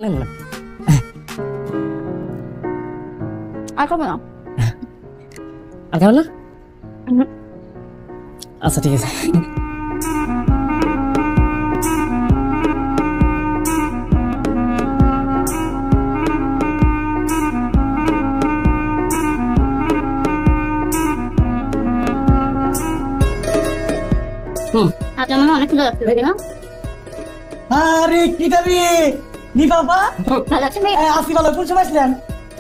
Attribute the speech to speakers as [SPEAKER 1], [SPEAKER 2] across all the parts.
[SPEAKER 1] না না
[SPEAKER 2] আর খাবো না।
[SPEAKER 1] আর খাবো না? আচ্ছা ঠিক আছে।
[SPEAKER 2] আপনার মনে অনেক সুন্দর লাগছে না?
[SPEAKER 3] আরে কি খাবি নি বাবা?
[SPEAKER 2] ভালো লাগছে ভাই?
[SPEAKER 3] আসি ভালো কোন সময় আসলেন?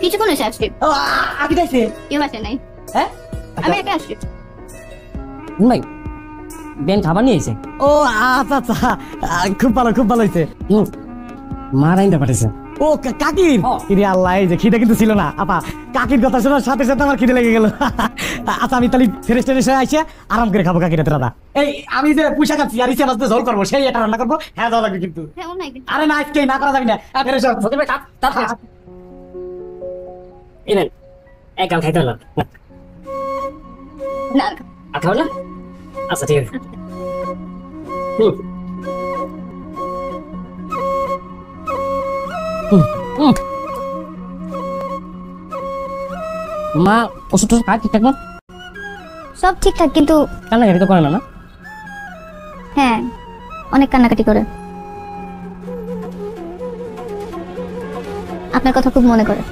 [SPEAKER 2] কিছুক্ষণ এসে আসছি।
[SPEAKER 3] ও আগে যাইছে
[SPEAKER 2] কেউ আসে নাই।
[SPEAKER 3] হ্যাঁ
[SPEAKER 2] আমি একা আসছি।
[SPEAKER 1] ভাই বেন খাবার নিয়ে এসে।
[SPEAKER 3] ও আচ্ছা আচ্ছা খুব ভালো হয়েছে।
[SPEAKER 1] মা রাইন্দা পাঠাইছে।
[SPEAKER 3] ও কাকির কিরে আল্লাহ এই যে খিদে কিন্তু ছিল না আপা কাকির কথা শোনার সাথে সাথে আমার খিদে লেগে গেল। আচ্ছা আমি তাহলে ফ্রেশ ট্রেশ হয়ে আইসে আরাম করে খাবো কাকির দাদা। এই আমি যে পুঁইশা খাচ্ছি আর ইসে মাছ ঝোল করবো সেই এটা রান্না করবো হ্যাঁ যাওয়া লাগবে কিন্তু।
[SPEAKER 2] হ্যাঁ নাই কিন্তু।
[SPEAKER 3] আরে না আজকে না করা যাবে না ফ্রেশ হতে হবে
[SPEAKER 1] এই নেন এক গাল খাইতে হলাম
[SPEAKER 2] না
[SPEAKER 1] আর খাবো না? আচ্ছা ঠিক আছে। মা ওষুধ টষুধ খায় ঠিকঠাক মত?
[SPEAKER 2] সব ঠিকঠাক কিন্তু
[SPEAKER 1] কান্নাকাটি তো করে না? না
[SPEAKER 2] হ্যাঁ অনেক কান্নাকাটি করে। আপনার কথা খুব মনে করে।